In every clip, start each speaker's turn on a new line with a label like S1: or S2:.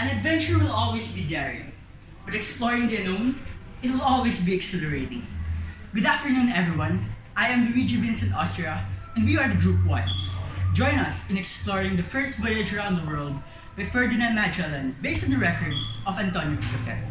S1: An adventure will always be daring, but exploring the unknown, it will always be exhilarating. Good afternoon, everyone. I am Luigi, Vincent, Austria, and we are the Group 1. Join us in exploring the first voyage around the world by Ferdinand Magellan based on the records of Antonio Pigafetta.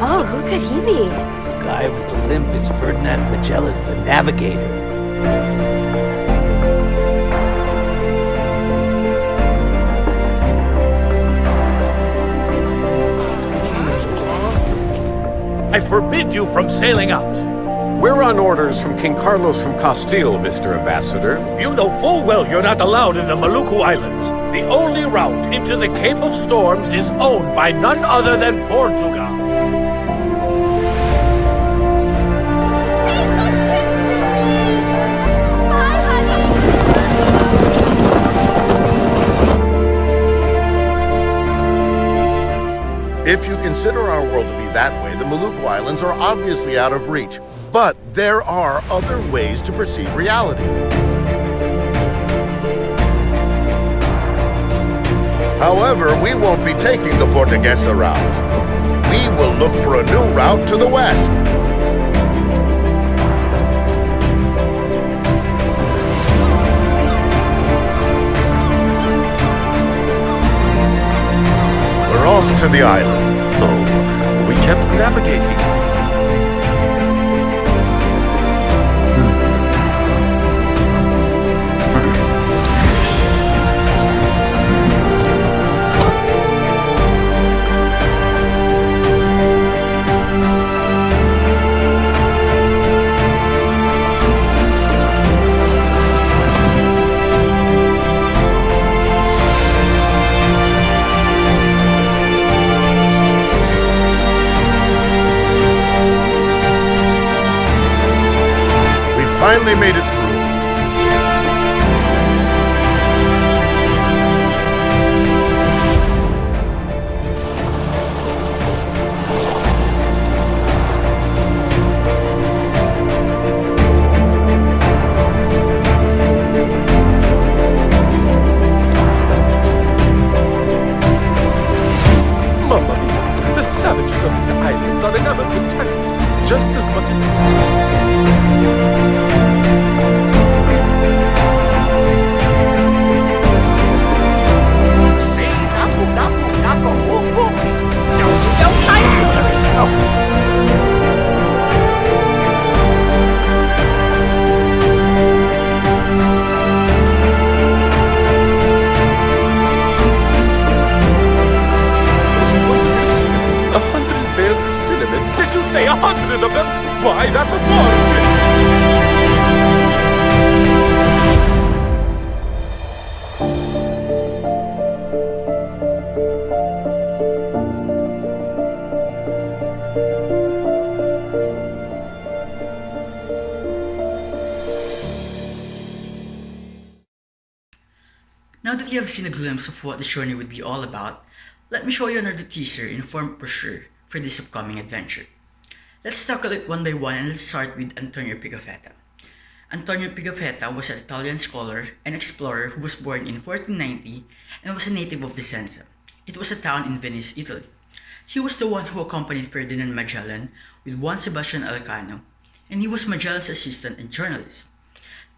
S2: Oh, who could he be?
S3: The guy with the limp is Ferdinand Magellan, the navigator.
S4: I forbid you from sailing out.
S5: We're on orders from King Carlos from Castile, Mr. Ambassador.
S4: You know full well you're not allowed in the Maluku Islands. The only route into the Cape of Storms is owned by none other than Portugal.
S6: If you consider our world to be that way, the Maluku Islands are obviously out of reach. But there are other ways to perceive reality. However, we won't be taking the Portuguesa route. We will look for a new route to the west. We're off to the island.
S5: Oh, we kept navigating.
S6: Finally made it through.
S5: Mamma mia, the savages of these islands are never intense, just as much as... Did you say 100 of them? Why, that's a fortune!
S1: Now that you have seen a glimpse of what this journey would be all about, let me show you another teaser in a form of brochure for this upcoming adventure. Let's tackle it one by one, and let's start with Antonio Pigafetta. Antonio Pigafetta was an Italian scholar and explorer who was born in 1490 and was a native of Vicenza. It was a town in Venice, Italy. He was the one who accompanied Ferdinand Magellan with Juan Sebastian Elcano, and he was Magellan's assistant and journalist.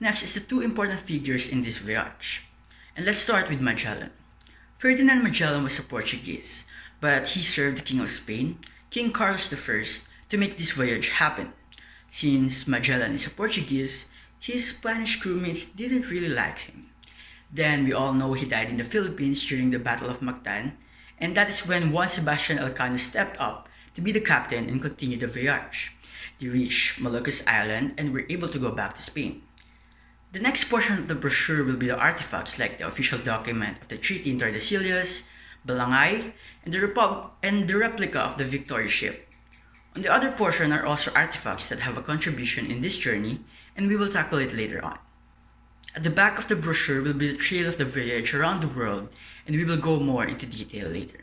S1: Next is the two important figures in this voyage. And let's start with Magellan. Ferdinand Magellan was a Portuguese, but he served the King of Spain, King Carlos I, to make this voyage happen. Since Magellan is a Portuguese, his Spanish crewmates didn't really like him. Then we all know he died in the Philippines during the Battle of Mactan, and that is when Juan Sebastian Elcano stepped up to be the captain and continue the voyage. They reached Moluccas Island and were able to go back to Spain. The next portion of the brochure will be the artifacts like the official document of the Treaty in Tordesillas, Balangay, and the replica of the Victoria ship. On the other portion are also artifacts that have a contribution in this journey, and we will tackle it later on. At the back of the brochure will be the trail of the voyage around the world, and we will go more into detail later.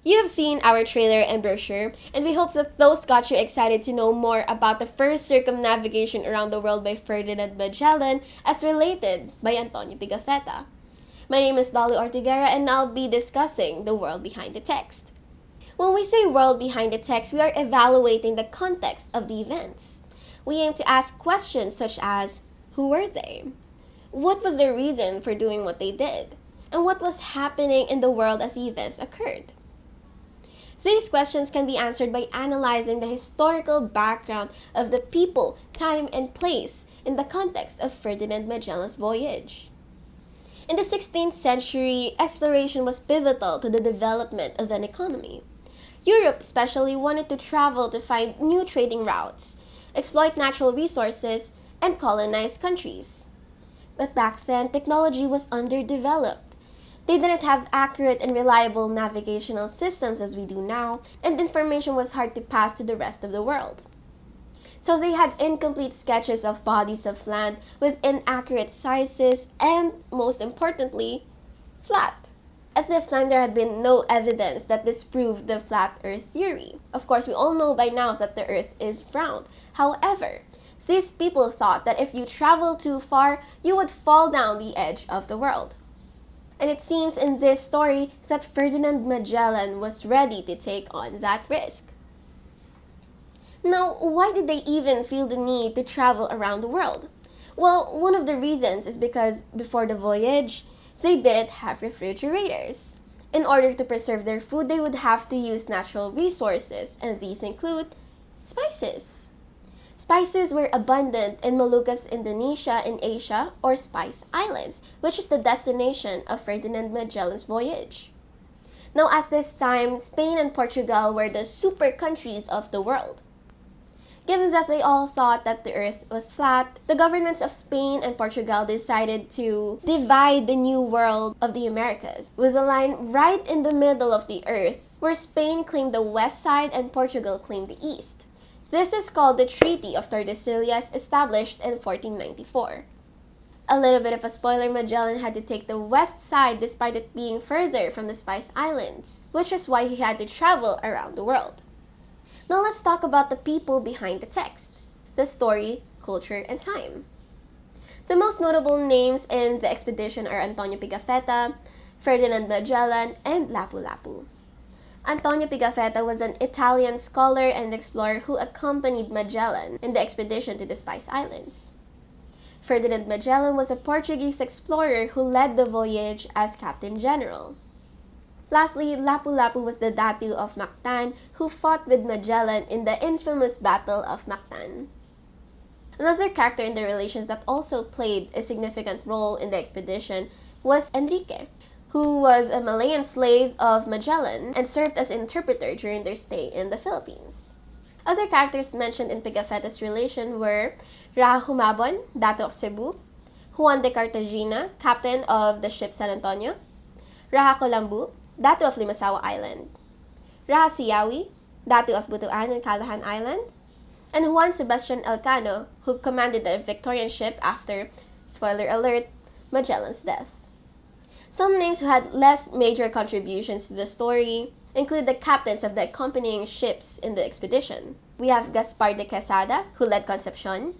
S7: You have seen our trailer and brochure, and we hope that those got you excited to know more about the first circumnavigation around the world by Ferdinand Magellan as related by Antonio Pigafetta. My name is Dolly Ortiguera, and I'll be discussing the world behind the text. When we say world behind the text, we are evaluating the context of the events. We aim to ask questions such as, who were they? What was their reason for doing what they did? And what was happening in the world as the events occurred? These questions can be answered by analyzing the historical background of the people, time, and place in the context of Ferdinand Magellan's voyage. In the 16th century, exploration was pivotal to the development of an economy. Europe especially wanted to travel to find new trading routes, exploit natural resources, and colonize countries. But back then, technology was underdeveloped. They didn't have accurate and reliable navigational systems as we do now, and information was hard to pass to the rest of the world. So they had incomplete sketches of bodies of land with inaccurate sizes and, most importantly, flat. At this time, there had been no evidence that disproved the flat earth theory. Of course, we all know by now that the earth is round. However, these people thought that if you travel too far, you would fall down the edge of the world. And it seems in this story that Ferdinand Magellan was ready to take on that risk. Now, why did they even feel the need to travel around the world? Well, one of the reasons is because before the voyage, they didn't have refrigerators. In order to preserve their food, they would have to use natural resources, and these include spices. Spices were abundant in Moluccas, Indonesia, in Asia, or Spice Islands, which is the destination of Ferdinand Magellan's voyage. Now, at this time, Spain and Portugal were the super countries of the world. Given that they all thought that the earth was flat, the governments of Spain and Portugal decided to divide the new world of the Americas, with a line right in the middle of the earth, where Spain claimed the west side and Portugal claimed the east. This is called the Treaty of Tordesillas, established in 1494. A little bit of a spoiler, Magellan had to take the west side despite it being further from the Spice Islands, which is why he had to travel around the world. Now let's talk about the people behind the text, the story, culture, and time. The most notable names in the expedition are Antonio Pigafetta, Ferdinand Magellan, and Lapu-Lapu. Antonio Pigafetta was an Italian scholar and explorer who accompanied Magellan in the expedition to the Spice Islands. Ferdinand Magellan was a Portuguese explorer who led the voyage as Captain General. Lastly, Lapu-Lapu was the Datu of Mactan who fought with Magellan in the infamous Battle of Mactan. Another character in the relations that also played a significant role in the expedition was Enrique, who was a Malayan slave of Magellan and served as interpreter during their stay in the Philippines. Other characters mentioned in Pigafetta's relation were Raha Humabon, Dato of Cebu, Juan de Cartagena, captain of the ship San Antonio, Raha Colambu, Dato of Limasawa Island, Raha Siawi, Dato of Butuan and Calahan Island, and Juan Sebastian Elcano, who commanded the Victorian ship after, spoiler alert, Magellan's death. Some names who had less major contributions to the story include the captains of the accompanying ships in the expedition. We have Gaspar de Quesada, who led Concepcion,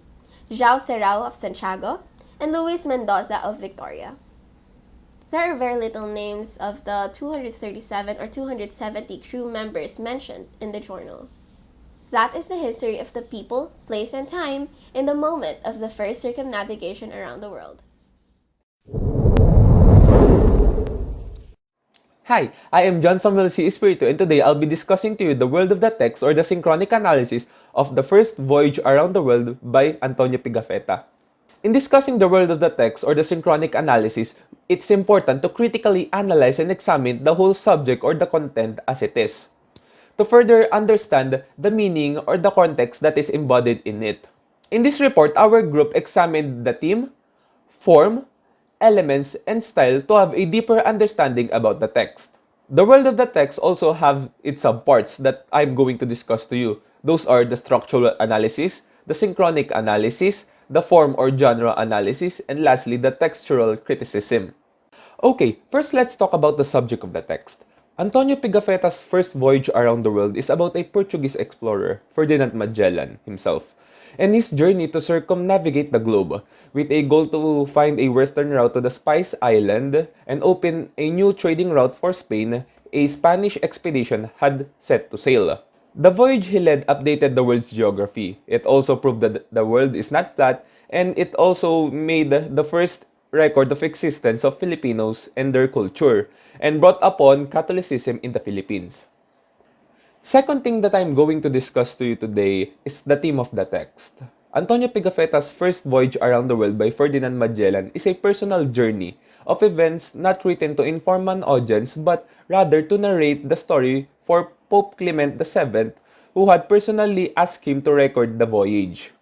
S7: João Serrao of Santiago, and Luis Mendoza of Victoria. There are very little names of the 237 or 270 crew members mentioned in the journal. That is the history of the people, place, and time in the moment of the first circumnavigation around the world.
S8: Hi, I am John Samuel C. Espiritu, and today I'll be discussing to you the world of the text or the synchronic analysis of the first voyage around the world by Antonio Pigafetta. In discussing the world of the text or the synchronic analysis, it's important to critically analyze and examine the whole subject or the content as it is, to further understand the meaning or the context that is embodied in it. In this report, our group examined the theme, form, elements, and style to have a deeper understanding about the text. The world of the text also have its subparts that I'm going to discuss to you. Those are the structural analysis, the synchronic analysis, the form or genre analysis, and lastly, the textual criticism. Okay, first let's talk about the subject of the text. Antonio Pigafetta's first voyage around the world is about a Portuguese explorer, Ferdinand Magellan himself, and his journey to circumnavigate the globe, with a goal to find a western route to the Spice Island and open a new trading route for Spain. A Spanish expedition had set to sail. The voyage he led updated the world's geography. It also proved that the world is not flat, and it also made the first record of existence of Filipinos and their culture, and brought upon Catholicism in the Philippines. Second thing that I'm going to discuss to you today is the theme of the text. Antonio Pigafetta's first voyage around the world by Ferdinand Magellan is a personal journey of events not written to inform an audience but rather to narrate the story for Pope Clement VII, who had personally asked him to record the voyage.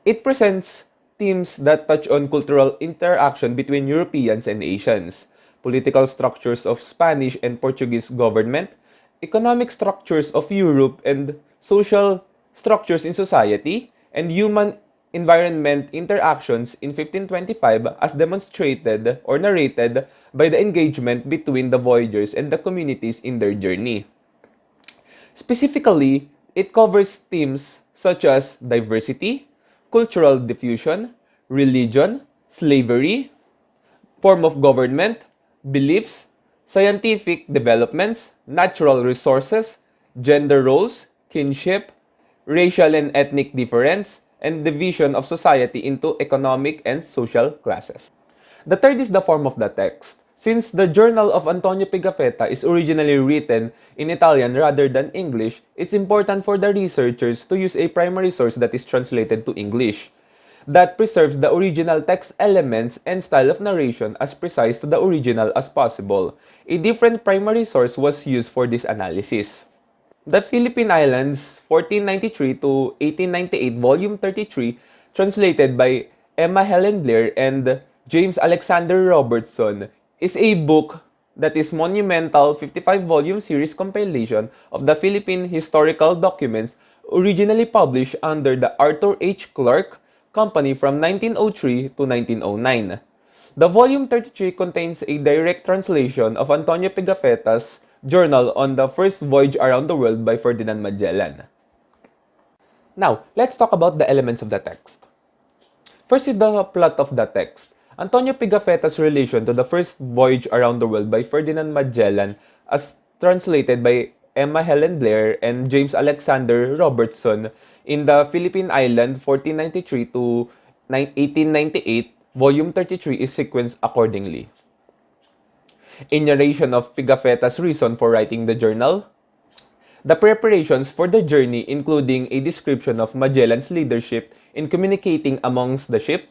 S8: It presents themes that touch on cultural interaction between Europeans and Asians, political structures of Spanish and Portuguese government, economic structures of Europe and social structures in society, and human environment interactions in 1525 as demonstrated or narrated by the engagement between the voyagers and the communities in their journey. Specifically, it covers themes such as diversity, cultural diffusion, religion, slavery, form of government, beliefs, scientific developments, natural resources, gender roles, kinship, racial and ethnic difference, and division of society into economic and social classes. The third is the form of the text. Since the journal of Antonio Pigafetta is originally written in Italian rather than English, it's important for the researchers to use a primary source that is translated to English, that preserves the original text elements and style of narration as precise to the original as possible. A different primary source was used for this analysis. The Philippine Islands, 1493 to 1898, Volume 33, translated by Emma Helen Blair and James Alexander Robertson, is a book that is monumental 55-volume series compilation of the Philippine historical documents originally published under the Arthur H. Clarke Company from 1903 to 1909. The volume 33 contains a direct translation of Antonio Pigafetta's journal on the first voyage around the world by Ferdinand Magellan. Now, let's talk about the elements of the text. First is the plot of the text. Antonio Pigafetta's relation to the first voyage around the world by Ferdinand Magellan, as translated by Emma Helen Blair and James Alexander Robertson in the Philippine Island 1493 to 1898, Volume 33 is sequenced accordingly. A narration of Pigafetta's reason for writing the journal, the preparations for the journey including a description of Magellan's leadership in communicating amongst the ships,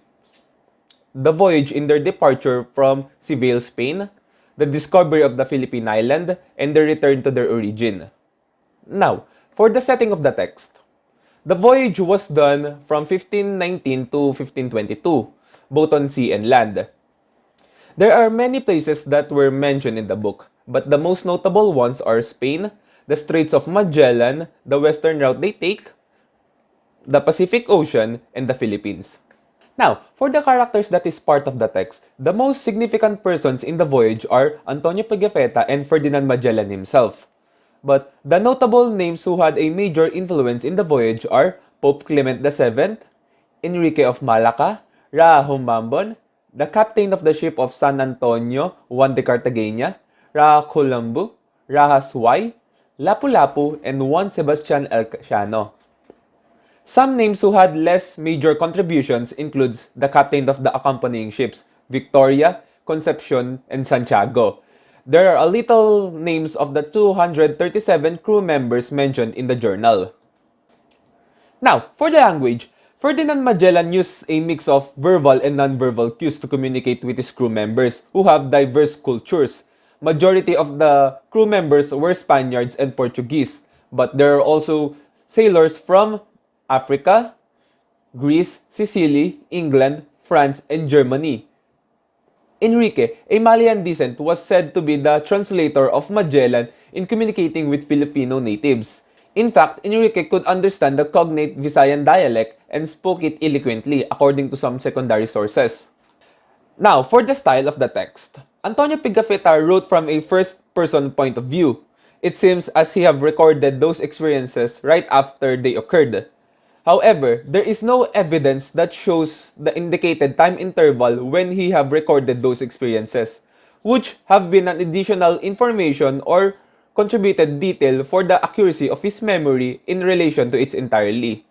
S8: the voyage in their departure from Seville, Spain, the discovery of the Philippine Island, and their return to their origin. Now, for the setting of the text. The voyage was done from 1519 to 1522, both on sea and land. There are many places that were mentioned in the book, but the most notable ones are Spain, the Straits of Magellan, the western route they take, the Pacific Ocean, and the Philippines. Now, for the characters that is part of the text, the most significant persons in the voyage are Antonio Pigafetta and Ferdinand Magellan himself. But the notable names who had a major influence in the voyage are Pope Clement VII, Enrique of Malacca, Raha Humambon, the captain of the ship of San Antonio, Juan de Cartagena, Raha Colombo, Raha Suay, Lapu-Lapu, and Juan Sebastian Elcano. Some names who had less major contributions includes the captain of the accompanying ships, Victoria, Concepcion, and Santiago. there are a little names of the 237 crew members mentioned in the journal. Now, for the language, Ferdinand Magellan used a mix of verbal and non-verbal cues to communicate with his crew members who have diverse cultures. Majority of the crew members were Spaniards and Portuguese, but there are also sailors from Africa, Greece, Sicily, England, France, and Germany. Enrique, a Malian descent, was said to be the translator of Magellan in communicating with Filipino natives. In fact, Enrique could understand the cognate Visayan dialect and spoke it eloquently according to some secondary sources. Now, for the style of the text. Antonio Pigafetta wrote from a first-person point of view. It seems as he have recorded those experiences right after they occurred. However, there is no evidence that shows the indicated time interval when he have recorded those experiences, which have been an additional information or contributed detail for the accuracy of his memory in relation to its entirety.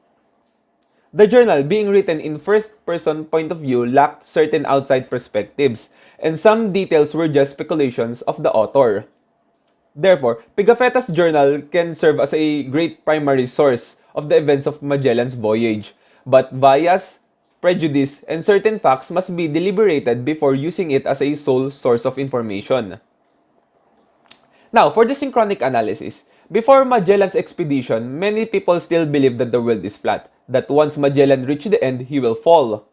S8: The journal, being written in first-person point of view, lacked certain outside perspectives, and some details were just speculations of the author. Therefore, Pigafetta's journal can serve as a great primary source of the events of Magellan's voyage, but bias, prejudice, and certain facts must be deliberated before using it as a sole source of information. Now, for the synchronic analysis, before Magellan's expedition, many people still believe that the world is flat, that once Magellan reached the end, he will fall.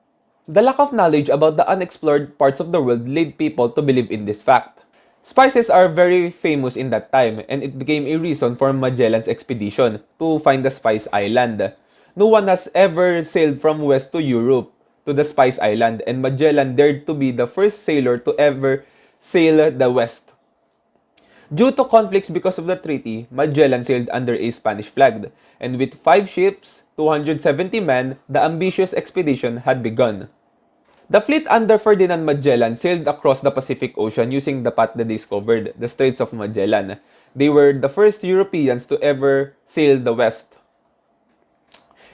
S8: The lack of knowledge about the unexplored parts of the world led people to believe in this fact. Spices are very famous in that time, and it became a reason for Magellan's expedition to find the Spice Island. No one has ever sailed from west to Europe to the Spice Island, and Magellan dared to be the first sailor to ever sail the west. Due to conflicts because of the treaty, Magellan sailed under a Spanish flag, and with 5 ships, 270 men, the ambitious expedition had begun. The fleet under Ferdinand Magellan sailed across the Pacific Ocean using the path they discovered, the Straits of Magellan. They were the first Europeans to ever sail the west.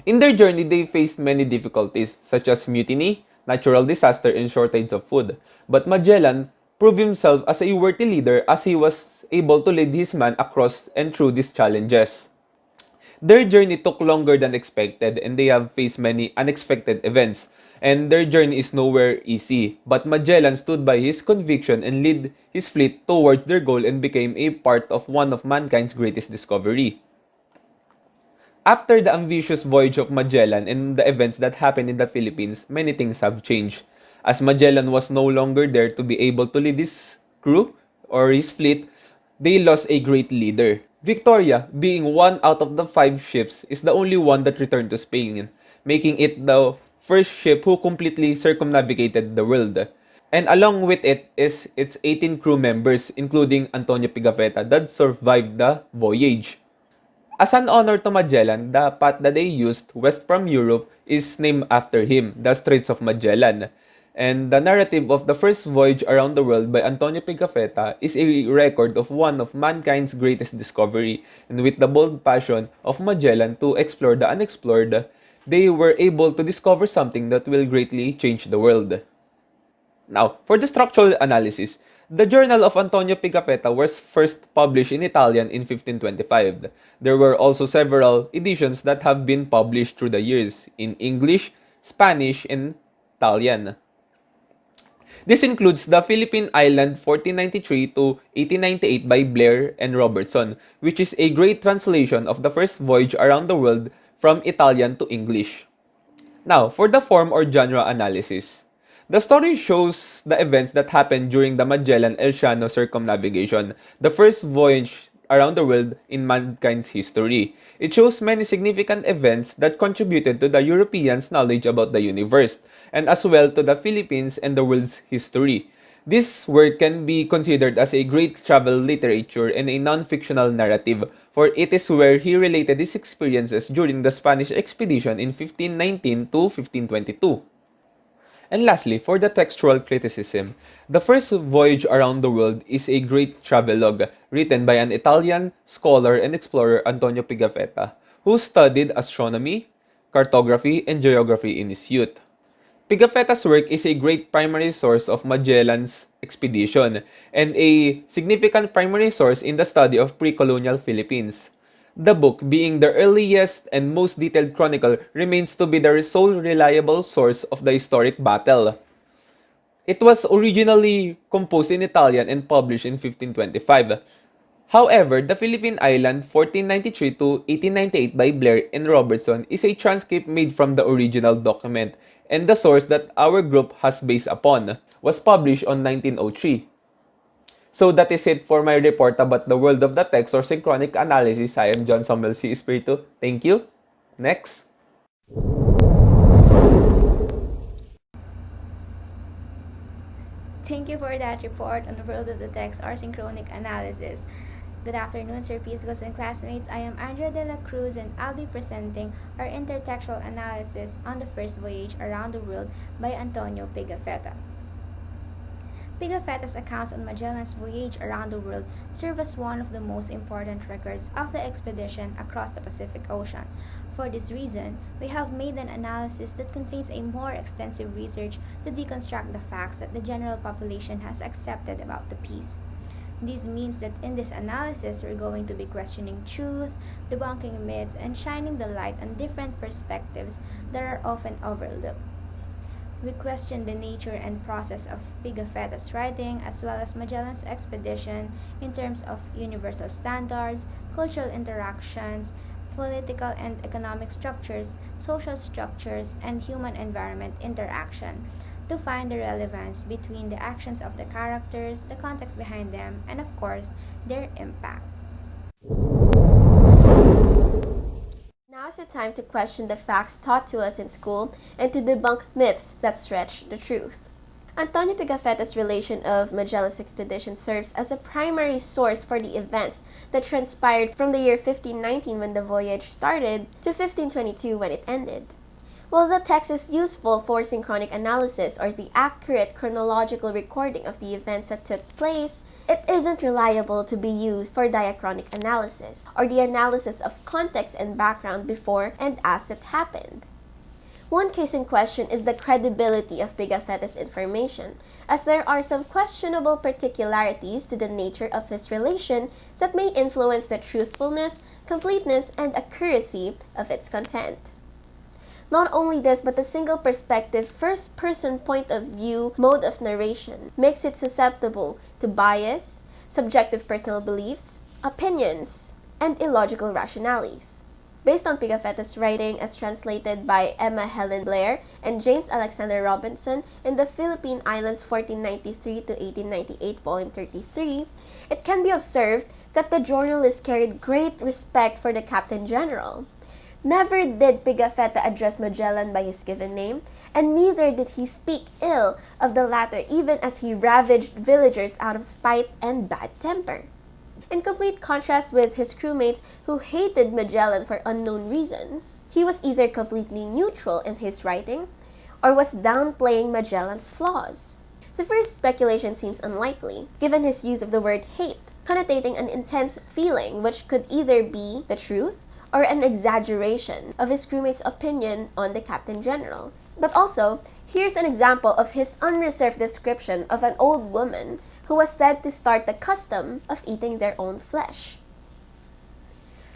S8: In their journey, they faced many difficulties, such as mutiny, natural disaster, and shortage of food. But Magellan proved himself as a worthy leader as he was able to lead his men across and through these challenges. Their journey took longer than expected, and they have faced many unexpected events, and their journey is nowhere easy. But Magellan stood by his conviction and led his fleet towards their goal and became a part of one of mankind's greatest discovery. After the ambitious voyage of Magellan and the events that happened in the Philippines, many things have changed. As Magellan was no longer there to be able to lead his crew or his fleet, they lost a great leader. Victoria, being one out of the 5 ships, is the only one that returned to Spain, making it the first ship who completely circumnavigated the world. And along with it is its 18 crew members, including Antonio Pigafetta, that survived the voyage. As an honor to Magellan, the path that they used west from Europe is named after him, the Straits of Magellan. And the narrative of the first voyage around the world by Antonio Pigafetta is a record of one of mankind's greatest discovery, and with the bold passion of Magellan to explore the unexplored, they were able to discover something that will greatly change the world. Now, for the structural analysis, the Journal of Antonio Pigafetta was first published in Italian in 1525. There were also several editions that have been published through the years in English, Spanish, and Italian. This includes the Philippine Island 1493 to 1898 by Blair and Robertson, which is a great translation of the first voyage around the world from Italian to English. Now, for the form or genre analysis. The story shows the events that happened during the Magellan-Elcano circumnavigation, the first voyage around the world in mankind's history. It shows many significant events that contributed to the Europeans' knowledge about the universe, and as well to the Philippines and the world's history. This work can be considered as a great travel literature and a non-fictional narrative, for it is where he related his experiences during the Spanish expedition in 1519 to 1522. And lastly, for the textual criticism, the first voyage around the world is a great travelogue written by an Italian scholar and explorer, Antonio Pigafetta, who studied astronomy, cartography, and geography in his youth. Pigafetta's work is a great primary source of Magellan's expedition and a significant primary source in the study of pre-colonial Philippines. The book, being the earliest and most detailed chronicle, remains to be the sole reliable source of the historic battle. It was originally composed in Italian and published in 1525. However, the Philippine Island 1493 to 1898 by Blair and Robertson is a transcript made from the original document, and the source that our group has based upon was published on 1903. So that is it for my report about the world of the text or synchronic analysis. I am John Samuel C. Espiritu. Thank you. Next.
S9: Thank you for that report on the world of the text or synchronic analysis. Good afternoon, Sir Piscos and classmates. I am Andrea de la Cruz and I'll be presenting our intertextual analysis on the first voyage around the world by Antonio Pigafetta. Pigafetta's accounts on Magellan's voyage around the world serve as one of the most important records of the expedition across the Pacific Ocean. For this reason, we have made an analysis that contains a more extensive research to deconstruct the facts that the general population has accepted about the piece. This means that in this analysis, we're going to be questioning truth, debunking myths, and shining the light on different perspectives that are often overlooked. We question the nature and process of Pigafetta's writing as well as Magellan's expedition in terms of universal standards, cultural interactions, political and economic structures, social structures, and human-environment interaction to find the relevance between the actions of the characters, the context behind them, and of course, their impact.
S7: Now is the time to question the facts taught to us in school and to debunk myths that stretch the truth. Antonio Pigafetta's relation of Magellan's expedition serves as a primary source for the events that transpired from the year 1519 when the voyage started to 1522 when it ended. While the text is useful for synchronic analysis or the accurate chronological recording of the events that took place, it isn't reliable to be used for diachronic analysis or the analysis of context and background before and as it happened. One case in question is the credibility of Pigafetta's information, as there are some questionable particularities to the nature of his relation that may influence the truthfulness, completeness, and accuracy of its content. Not only this, but the single perspective, first-person point of view mode of narration makes it susceptible to bias, subjective personal beliefs, opinions, and illogical rationales. Based on Pigafetta's writing as translated by Emma Helen Blair and James Alexander Robinson in the Philippine Islands 1493 to 1898, volume 33, it can be observed that the journalist carried great respect for the Captain General. Never did Pigafetta address Magellan by his given name, and neither did he speak ill of the latter even as he ravaged villagers out of spite and bad temper. In complete contrast with his crewmates who hated Magellan for unknown reasons, he was either completely neutral in his writing or was downplaying Magellan's flaws. The first speculation seems unlikely, given his use of the word hate, connotating an intense feeling which could either be the truth or an exaggeration of his crewmates' opinion on the Captain General. But also, here's an example of his unreserved description of an old woman who was said to start the custom of eating their own flesh.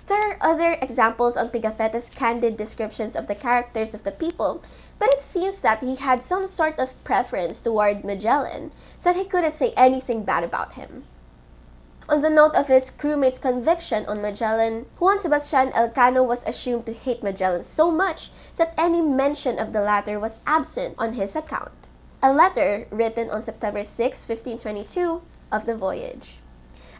S7: There are other examples on Pigafetta's candid descriptions of the characters of the people, but it seems that he had some sort of preference toward Magellan, that he couldn't say anything bad about him. On the note of his crewmate's conviction on Magellan, Juan Sebastian Elcano was assumed to hate Magellan so much that any mention of the latter was absent on his account. A letter written on September 6, 1522, of the voyage.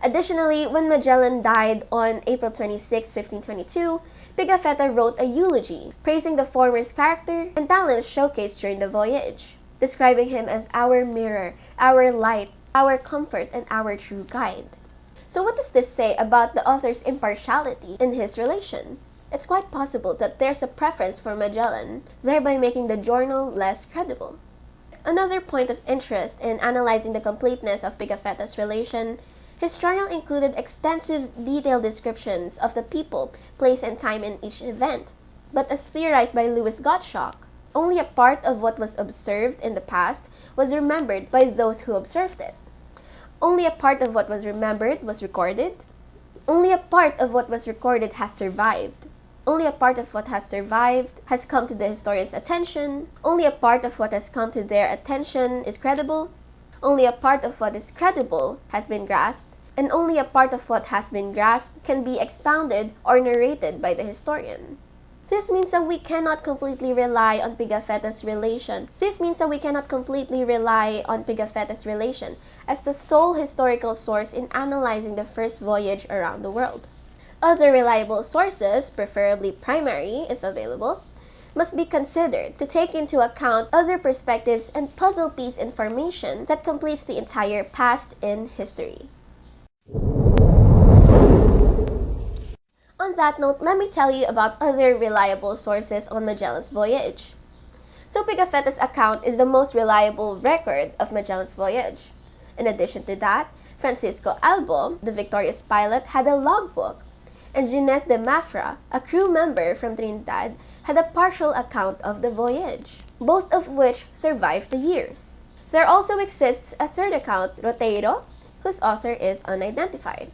S7: Additionally, when Magellan died on April 26, 1522, Pigafetta wrote a eulogy, praising the former's character and talents showcased during the voyage, describing him as our mirror, our light, our comfort, and our true guide. So what does this say about the author's impartiality in his relation? It's quite possible that there's a preference for Magellan, thereby making the journal less credible. Another point of interest in analyzing the completeness of Pigafetta's relation, his journal included extensive detailed descriptions of the people, place, and time in each event. But as theorized by Louis Gottschalk, Only a part of what was observed in the past was remembered by those who observed it. Only a part of what was remembered was recorded. Only a part of what was recorded has survived. Only a part of what has survived has come to the historian's attention. Only a part of what has come to their attention is credible. Only a part of what is credible has been grasped. And only a part of what has been grasped can be expounded or narrated by the historian. This means that we cannot completely rely on Pigafetta's relation. As the sole historical source in analyzing the first voyage around the world. Other reliable sources, preferably primary if available, must be considered to take into account other perspectives and puzzle piece information that completes the entire past in history. On that note, let me tell you about other reliable sources on Magellan's voyage. So Pigafetta's account is the most reliable record of Magellan's voyage. In addition to that, Francisco Albo, the victorious pilot, had a logbook, and Ginés de Mafra, a crew member from Trinidad, had a partial account of the voyage, both of which survived the years. There also exists a third account, Roteiro, whose author is unidentified.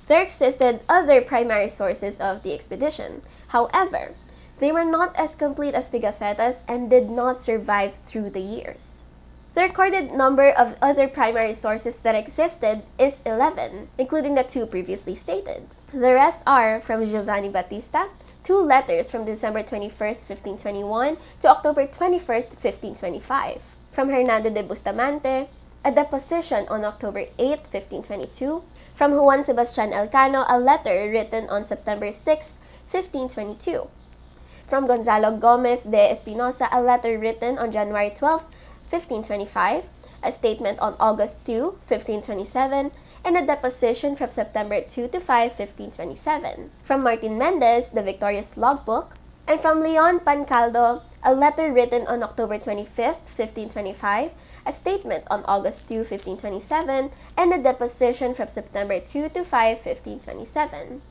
S7: There existed other primary sources of the expedition. However, they were not as complete as Pigafetta's and did not survive through the years. The recorded number of other primary sources that existed is 11, including the 2 previously stated. The rest are from Giovanni Battista, 2 letters from December 21st, 1521 to October 21st, 1525. From Hernando de Bustamante, a deposition on October 8, 1522. From Juan Sebastian Elcano, a letter written on September 6, 1522. From Gonzalo Gomez de Espinosa, a letter written on January 12, 1525, a statement on August 2, 1527, and a deposition from September 2 to 5, 1527. From Martin Mendez, the victorious logbook, and from Leon Pancaldo, a letter written on October 25, 1525, a statement on August 2, 1527, and a deposition from September 2 to 5, 1527.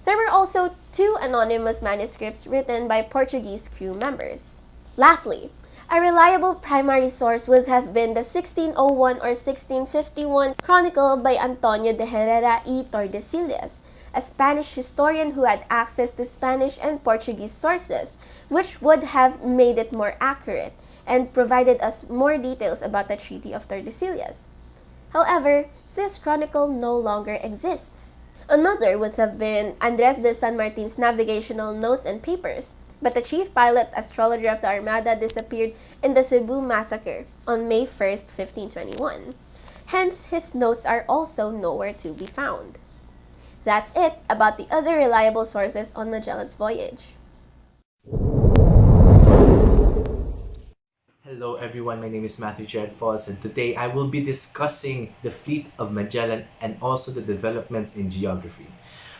S7: There were also 2 anonymous manuscripts written by Portuguese crew members. Lastly, a reliable primary source would have been the 1601 or 1651 chronicle by Antonio de Herrera y Tordesillas, a Spanish historian who had access to Spanish and Portuguese sources, which would have made it more accurate and provided us more details about the Treaty of Tordesillas. However, this chronicle no longer exists. Another would have been Andres de San Martin's navigational notes and papers, but the chief pilot astrologer of the Armada disappeared in the Cebu massacre on May 1st, 1521. Hence, his notes are also nowhere to be found. That's it about the other reliable sources on Magellan's voyage.
S10: Hello everyone, my name is Matthew Jared Falls, and today I will be discussing the fleet of Magellan and also the developments in geography.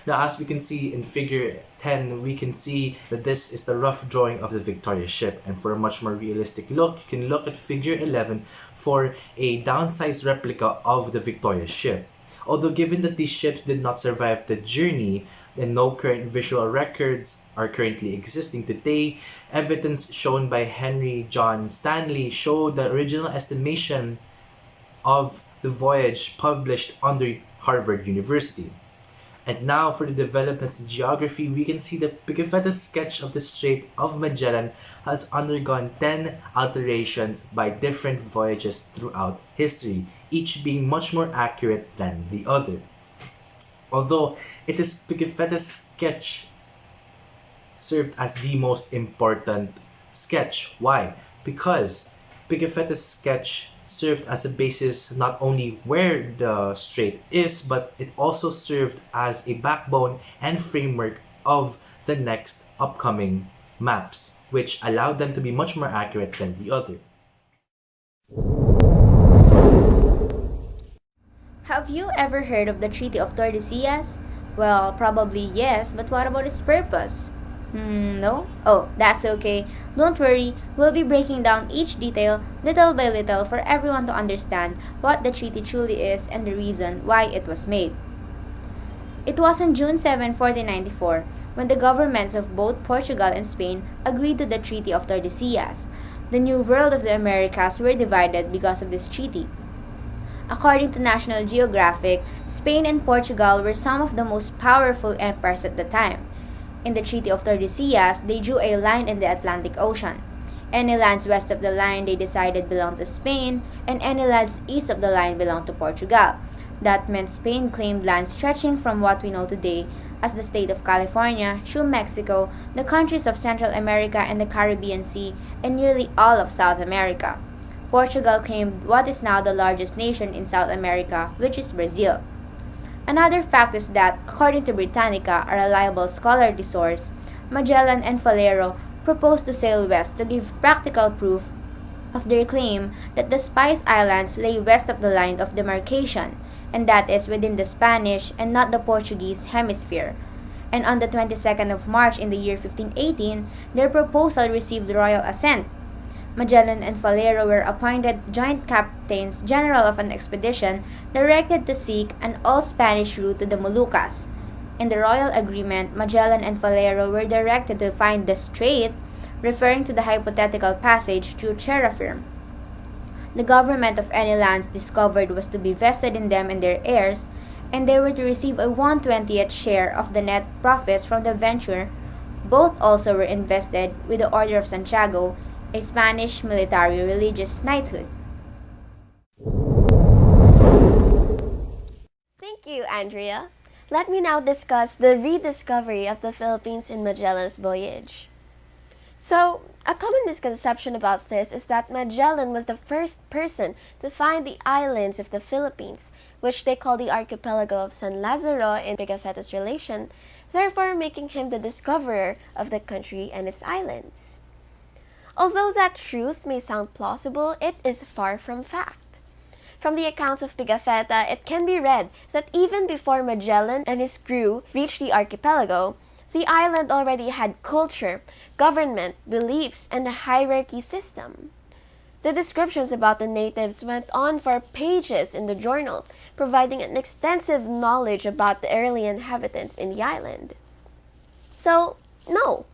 S10: Now, as we can see in figure 10, we can see that this is the rough drawing of the Victoria ship, and for a much more realistic look, you can look at figure 11 for a downsized replica of the Victoria ship. Although given that these ships did not survive the journey and no current visual records are currently existing today, evidence shown by Henry John Stanley showed the original estimation of the voyage published under Harvard University. And now for the developments in geography, we can see that Pigafetta's sketch of the Strait of Magellan has undergone 10 alterations by different voyages throughout history, each being much more accurate than the other. Although it is Pigafetta's sketch served as the most important sketch. Why? Because Pigafetta's sketch served as a basis not only where the strait is, but it also served as a backbone and framework of the next upcoming maps, which allowed them to be much more accurate than the other.
S9: Have you ever heard of the Treaty of Tordesillas? Well, probably yes, but what about its purpose? No? Oh, that's okay. Don't worry, we'll be breaking down each detail little by little for everyone to understand what the treaty truly is and the reason why it was made. It was on June 7, 1494, when the governments of both Portugal and Spain agreed to the Treaty of Tordesillas. The New World of the Americas were divided because of this treaty. According to National Geographic, Spain and Portugal were some of the most powerful empires at the time. In the Treaty of Tordesillas, they drew a line in the Atlantic Ocean. Any lands west of the line they decided belonged to Spain, and any lands east of the line belonged to Portugal. That meant Spain claimed land stretching from what we know today as the state of California through Mexico, the countries of Central America and the Caribbean Sea, and nearly all of South America. Portugal claimed what is now the largest nation in South America, which is Brazil. Another fact is that, according to Britannica, a reliable scholarly source, Magellan and Valero proposed to sail west to give practical proof of their claim that the Spice Islands lay west of the line of demarcation, and that is within the Spanish and not the Portuguese hemisphere. And on the 22nd of March in the year 1518, their proposal received royal assent. Magellan and Valero were appointed joint captains general of an expedition directed to seek an all-Spanish route to the Moluccas. In the royal agreement, Magellan and Valero were directed to find the strait, referring to the hypothetical passage through terra firma. The government of any lands discovered was to be vested in them and their heirs, and they were to receive a 1/20th share of the net profits from the venture. Both also were invested with the Order of Santiago, a Spanish military religious knighthood.
S7: Thank you, Andrea. Let me now discuss the rediscovery of the Philippines in Magellan's voyage. So, a common misconception about this is that Magellan was the first person to find the islands of the Philippines, which they call the archipelago of San Lazaro in Pigafetta's relation, therefore making him the discoverer of the country and its islands. Although that truth may sound plausible, it is far from fact. From the accounts of Pigafetta, it can be read that even before Magellan and his crew reached the archipelago, the island already had culture, government, beliefs, and a hierarchy system. The descriptions about the natives went on for pages in the journal, providing an extensive knowledge about the early inhabitants in the island. So, no,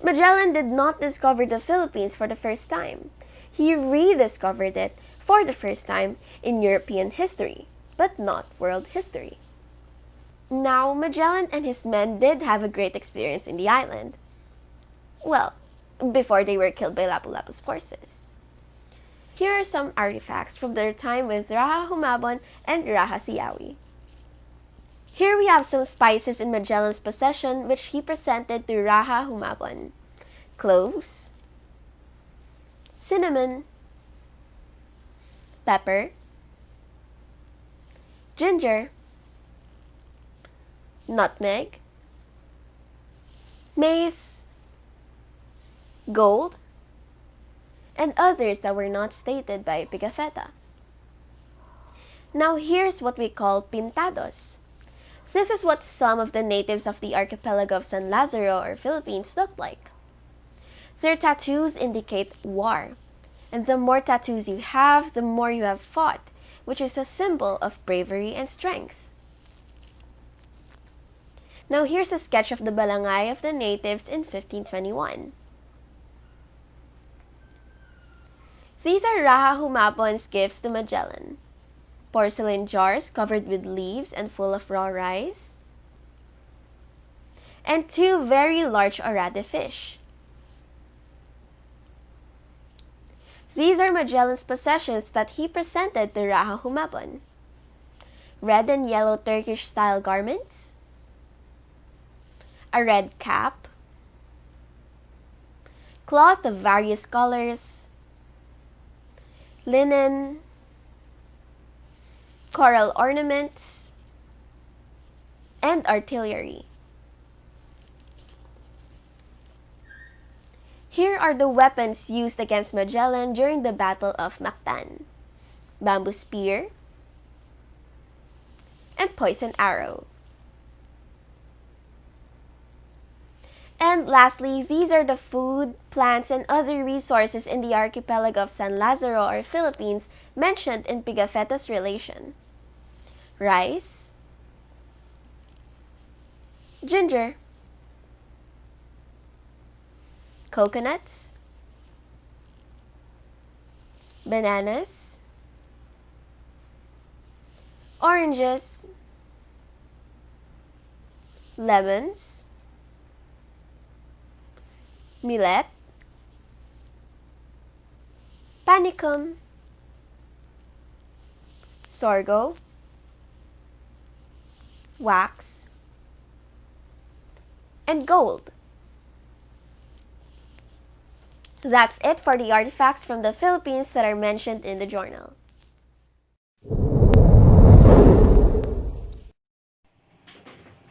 S7: Magellan did not discover the Philippines for the first time. He rediscovered it for the first time in European history, but not world history. Now, Magellan and his men did have a great experience in the island. Well, before they were killed by Lapu-Lapu's forces. Here are some artifacts from their time with Raja Humabon and Raja Siawi. Here we have some spices in Magellan's possession which he presented to Raja Humabon. Cloves, cinnamon, pepper, ginger, nutmeg, mace, gold, and others that were not stated by Pigafetta. Now here's what we call pintados. This is what some of the natives of the archipelago of San Lazaro or Philippines look like. Their tattoos indicate war, and the more tattoos you have, the more you have fought, which is a symbol of bravery and strength. Now here's a sketch of the balangay of the natives in 1521. These are Raja Humabon's gifts to Magellan. Porcelain jars covered with leaves and full of raw rice, and 2 very large orade fish. These are Magellan's possessions that he presented to Raja Humabon. Red and yellow Turkish-style garments, a red cap, cloth of various colors, linen, coral ornaments, and artillery. Here are the weapons used against Magellan during the Battle of Mactan: bamboo spear and poison arrow. And lastly, these are the food, plants, and other resources in the archipelago of San Lazaro or Philippines mentioned in Pigafetta's relation: rice, ginger, coconuts, bananas, oranges, lemons, millet, panicum, sorgo, wax, and gold. That's it for the artifacts from the Philippines that are mentioned in the journal.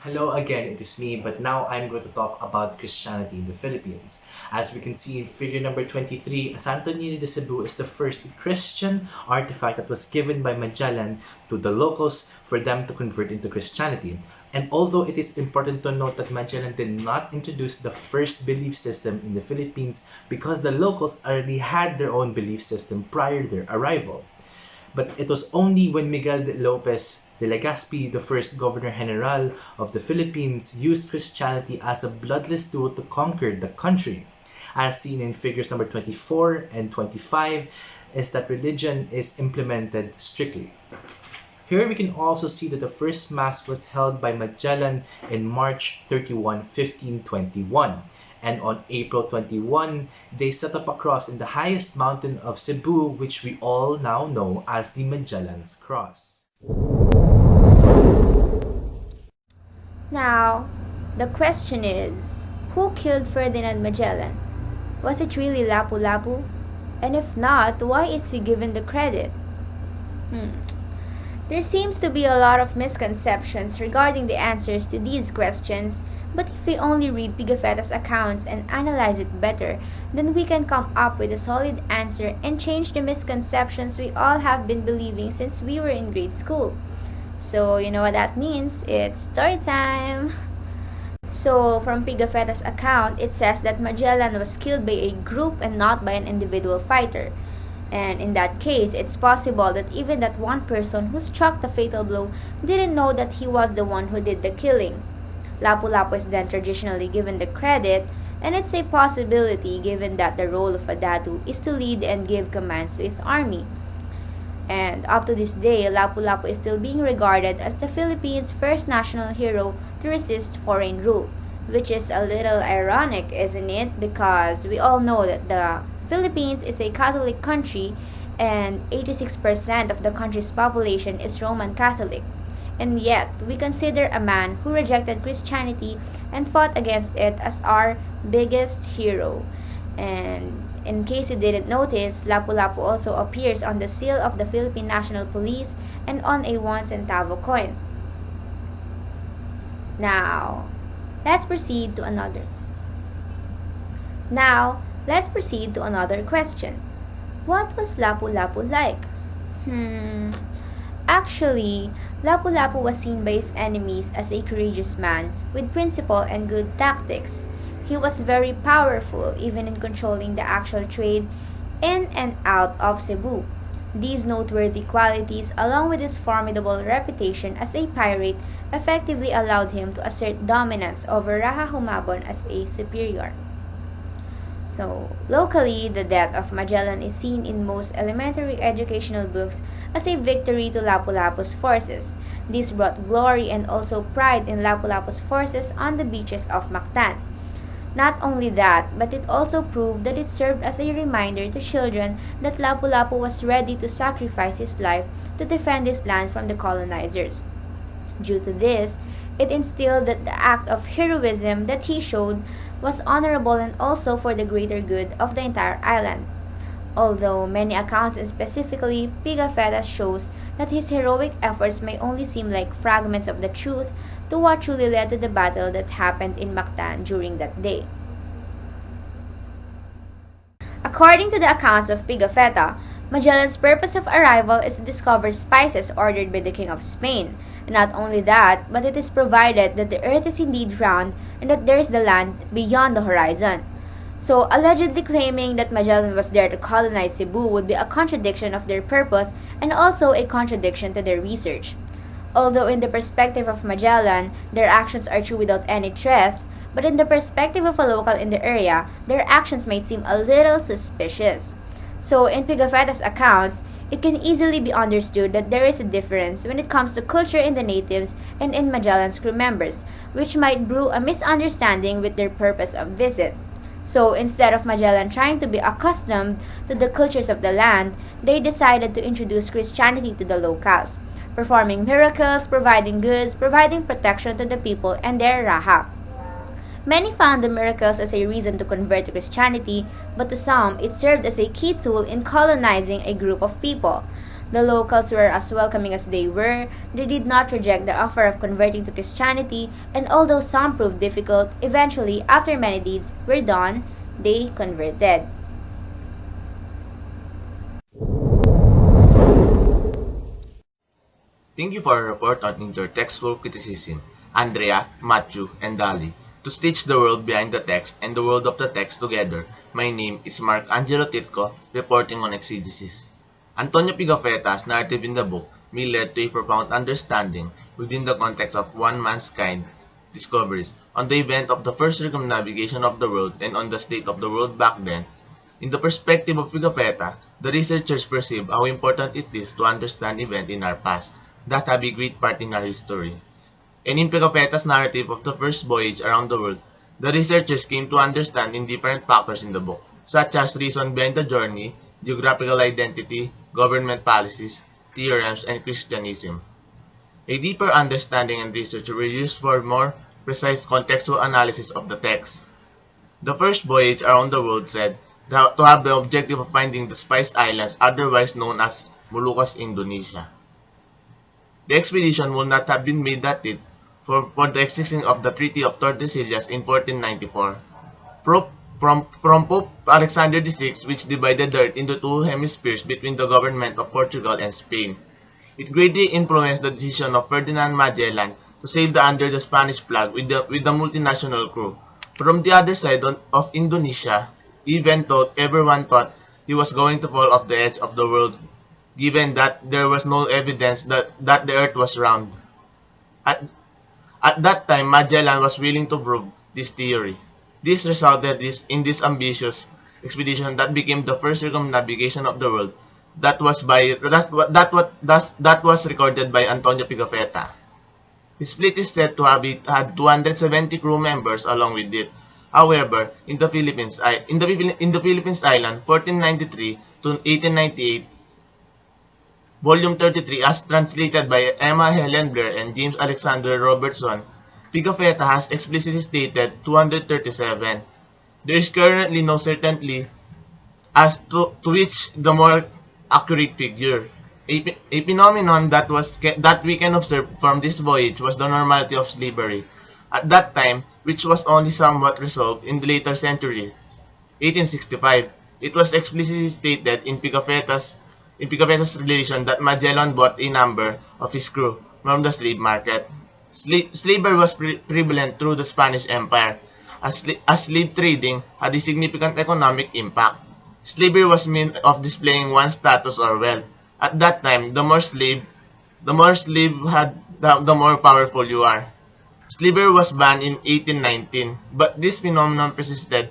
S10: Hello again, it is me, but now I'm going to talk about Christianity in the Philippines. As we can see in figure number 23, Santo Niño de Cebu is the first Christian artifact that was given by Magellan to the locals for them to convert into Christianity. And although it is important to note that Magellan did not introduce the first belief system in the Philippines because the locals already had their own belief system prior to their arrival. But it was only when Miguel de Lopez de Legazpi, the first Governor General of the Philippines, used Christianity as a bloodless tool to conquer the country. As seen in figures number 24 and 25, is that religion is implemented strictly. Here we can also see that the first Mass was held by Magellan in March 31, 1521. And on April 21, they set up a cross in the highest mountain of Cebu, which we all now know as the Magellan's Cross.
S9: Now, the question is, who killed Ferdinand Magellan? Was it really Lapu-Lapu? And if not, why is he given the credit? There seems to be a lot of misconceptions regarding the answers to these questions, but if we only read Pigafetta's accounts and analyze it better, then we can come up with a solid answer and change the misconceptions we all have been believing since we were in grade school. So, you know what that means? It's story time! So, from Pigafetta's account, it says that Magellan was killed by a group and not by an individual fighter. And in that case, it's possible that even that one person who struck the fatal blow didn't know that he was the one who did the killing. Lapu-Lapu is then traditionally given the credit, and it's a possibility given that the role of a datu is to lead and give commands to his army. And up to this day, Lapu-Lapu is still being regarded as the Philippines' first national hero to resist foreign rule, which is a little ironic, isn't it? Because we all know that the Philippines is a Catholic country and 86% of the country's population is Roman Catholic. And yet, we consider a man who rejected Christianity and fought against it as our biggest hero. And in case you didn't notice, Lapu-Lapu also appears on the seal of the Philippine National Police and on a 1 centavo coin. Now, let's proceed to another question. What was Lapu-Lapu like? Actually, Lapu-Lapu was seen by his enemies as a courageous man with principle and good tactics. He was very powerful even in controlling the actual trade in and out of Cebu. These noteworthy qualities, along with his formidable reputation as a pirate, effectively allowed him to assert dominance over Raja Humabon as a superior. So, locally, the death of Magellan is seen in most elementary educational books as a victory to Lapu-Lapu's forces. This brought glory and also pride in Lapu-Lapu's forces on the beaches of Mactan. Not only that, but it also proved that it served as a reminder to children that Lapu-Lapu was ready to sacrifice his life to defend his land from the colonizers. Due to this, it instilled that the act of heroism that he showed was honorable and also for the greater good of the entire island. Although many accounts and specifically Pigafetta shows that his heroic efforts may only seem like fragments of the truth to what truly led to the battle that happened in Mactan during that day. According to the accounts of Pigafetta, Magellan's purpose of arrival is to discover spices ordered by the King of Spain. And not only that, but it is provided that the earth is indeed round and that there is the land beyond the horizon. So, allegedly claiming that Magellan was there to colonize Cebu would be a contradiction of their purpose and also a contradiction to their research. Although in the perspective of Magellan, their actions are true without any threat, but in the perspective of a local in the area, their actions might seem a little suspicious. So, in Pigafetta's accounts, it can easily be understood that there is a difference when it comes to culture in the natives and in Magellan's crew members, which might brew a misunderstanding with their purpose of visit. So, instead of Magellan trying to be accustomed to the cultures of the land, they decided to introduce Christianity to the locals, performing miracles, providing goods, providing protection to the people and their raha. Many found the miracles as a reason to convert to Christianity, but to some, it served as a key tool in colonizing a group of people. The locals were as welcoming as they were, they did not reject the offer of converting to Christianity, and although some proved difficult, eventually, after many deeds were done, they converted.
S11: Thank you for a report on intertextual criticism, Andrea, Matthew, and Dolly. To stitch the world behind the text and the world of the text together, my name is Angelo Titco, reporting on exegesis. Antonio Pigafetta's narrative in the book may lead to a profound understanding within the context of one man's kind discoveries on the event of the first circumnavigation of the world and on the state of the world back then. In the perspective of Pigafetta, the researchers perceive how important it is to understand events in our past that have a great part in our history. And in Pigafetta's narrative of the first voyage around the world, the researchers came to understand in different factors in the book, such as reason behind the journey, geographical identity, government policies, theorems, and Christianism. A deeper understanding and research were used for more precise contextual analysis of the text. The first voyage around the world said to have the objective of finding the Spice Islands, otherwise known as Moluccas, Indonesia. The expedition would not have been made that it for the existing of the Treaty of Tordesillas in 1494. From Pope Alexander VI, which divided the earth into two hemispheres between the government of Portugal and Spain. It greatly influenced the decision of Ferdinand Magellan to sail under the Spanish flag with the multinational crew. From the other side of Indonesia, even though everyone thought he was going to fall off the edge of the world, given that there was no evidence that the earth was round. At that time, Magellan was willing to prove this theory. This resulted in this ambitious expedition that became the first circumnavigation of the world that was recorded by Antonio Pigafetta. His fleet is said to have had 270 crew members along with it. However, in the Philippines island, 1493 to 1898, Volume 33, as translated by Emma Helen Blair and James Alexander Robertson, Pigafetta has explicitly stated 237. There is currently no certainty as to which the more accurate figure. A phenomenon that we can observe from this voyage was the normality of slavery. At that time, which was only somewhat resolved in the later century, 1865, it was explicitly stated in Pigafetta's relation that Magellan bought a number of his crew from the slave market. Slavery was prevalent through the Spanish Empire, as slave trading had a significant economic impact. Slavery was means of displaying one's status or wealth. At that time, the more slave had, the more powerful you are. Slavery was banned in 1819, but this phenomenon persisted.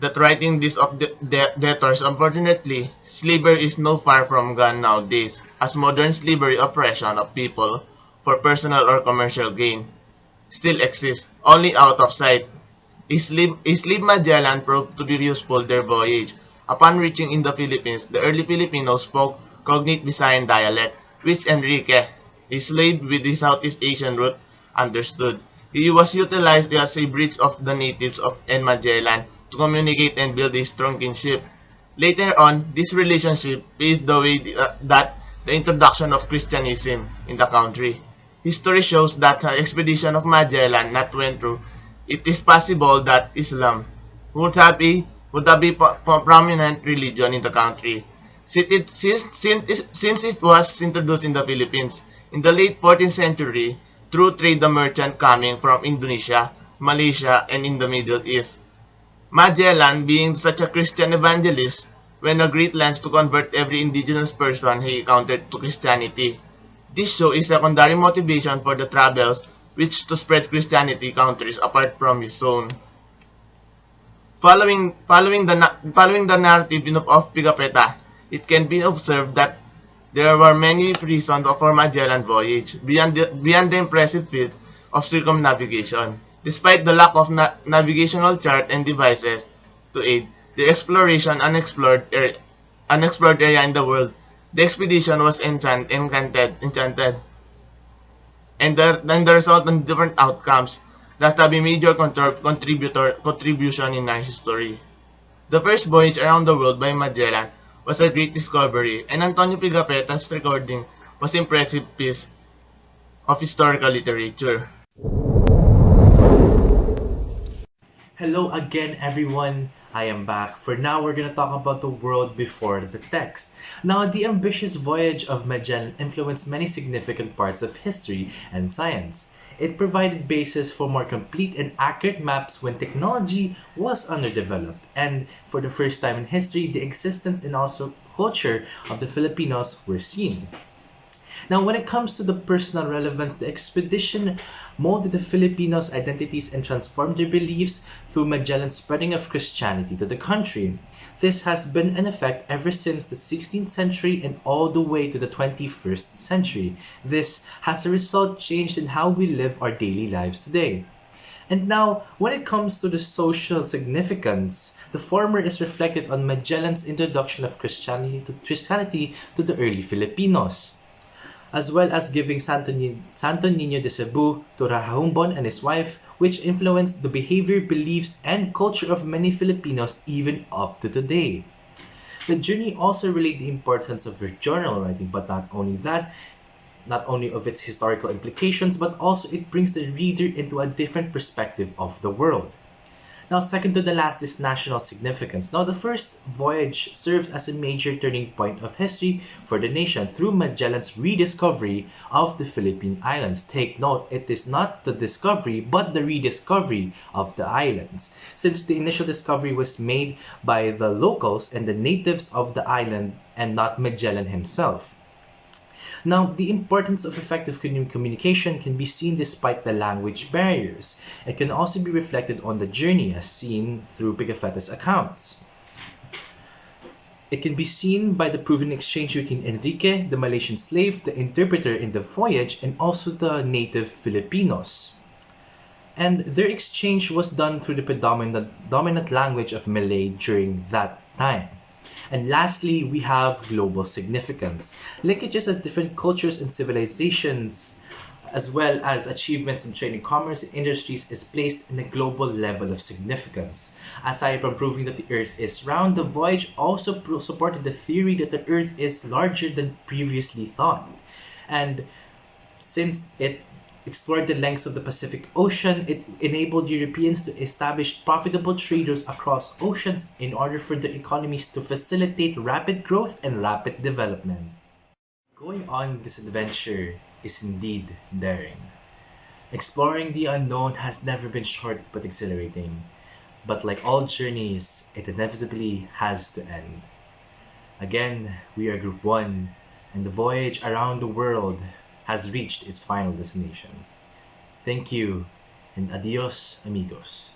S11: That writing this of the debtors, unfortunately, slavery is no far from gone nowadays, as modern slavery oppression of people for personal or commercial gain still exists, only out of sight. A slave Magellan proved to be useful their voyage. Upon reaching in the Philippines, the early Filipinos spoke cognate Visayan dialect, which Enrique, a slave with the Southeast Asian root, understood. He was utilized as a bridge of the natives and Magellan to communicate and build a strong kinship. Later on, this relationship paved the way that the introduction of Christianism in the country. History shows that the expedition of Magellan not went through. It is possible that Islam would have a prominent religion in the country, since it was introduced in the Philippines. In the late 14th century, through trade the merchant coming from Indonesia, Malaysia, and in the Middle East. Magellan, being such a Christian evangelist, went a great lengths to convert every indigenous person he encountered to Christianity. This shows a secondary motivation for the travels which to spread Christianity countries apart from his own. Following the narrative of Pigafetta, it can be observed that there were many reasons for Magellan's voyage beyond the impressive feat of circumnavigation. Despite the lack of navigational chart and devices to aid the exploration unexplored area in the world, the expedition was enchanted, and the result in different outcomes that have a major contribution in our history. The first voyage around the world by Magellan was a great discovery, and Antonio Pigafetta's recording was an impressive piece of historical literature.
S10: Hello again, everyone. I am back. For now, we're going to talk about the world before the text. Now, the ambitious voyage of Magellan influenced many significant parts of history and science. It provided basis for more complete and accurate maps when technology was underdeveloped. And for the first time in history, the existence and also culture of the Filipinos were seen. Now, when it comes to the personal relevance, the expedition molded the Filipinos' identities and transformed their beliefs through Magellan's spreading of Christianity to the country. This has been in effect ever since the 16th century and all the way to the 21st century. This has a result changed in how we live our daily lives today. And now, when it comes to the social significance, the former is reflected on Magellan's introduction of Christianity to the early Filipinos, as well as giving Santo Niño de Cebu to Rahumbon and his wife, which influenced the behavior, beliefs, and culture of many Filipinos even up to today. The journey also relayed the importance of journal writing, but not only that, not only of its historical implications, but also it brings the reader into a different perspective of the world. Now, second to the last is national significance. Now, the first voyage served as a major turning point of history for the nation through Magellan's rediscovery of the Philippine Islands. Take note, it is not the discovery, but the rediscovery of the islands, since the initial discovery was made by the locals and the natives of the island and not Magellan himself. Now, the importance of effective communication can be seen despite the language barriers. It can also be reflected on the journey as seen through Pigafetta's accounts. It can be seen by the proven exchange between Enrique, the Malaysian slave, the interpreter in the voyage, and also the native Filipinos. And their exchange was done through the dominant language of Malay during that time. And lastly, we have global significance. Linkages of different cultures and civilizations, as well as achievements in trade and commerce and industries, is placed in a global level of significance. Aside from proving that the Earth is round, the voyage also supported the theory that the Earth is larger than previously thought. And since it explored the lengths of the Pacific Ocean, it enabled Europeans to establish profitable traders across oceans in order for the economies to facilitate rapid growth and rapid development. Going on this adventure is indeed daring. Exploring the unknown has never been short but exhilarating. But like all journeys, it inevitably has to end. Again, we are Group 1, and the voyage around the world has reached its final destination. Thank you, and adios, amigos.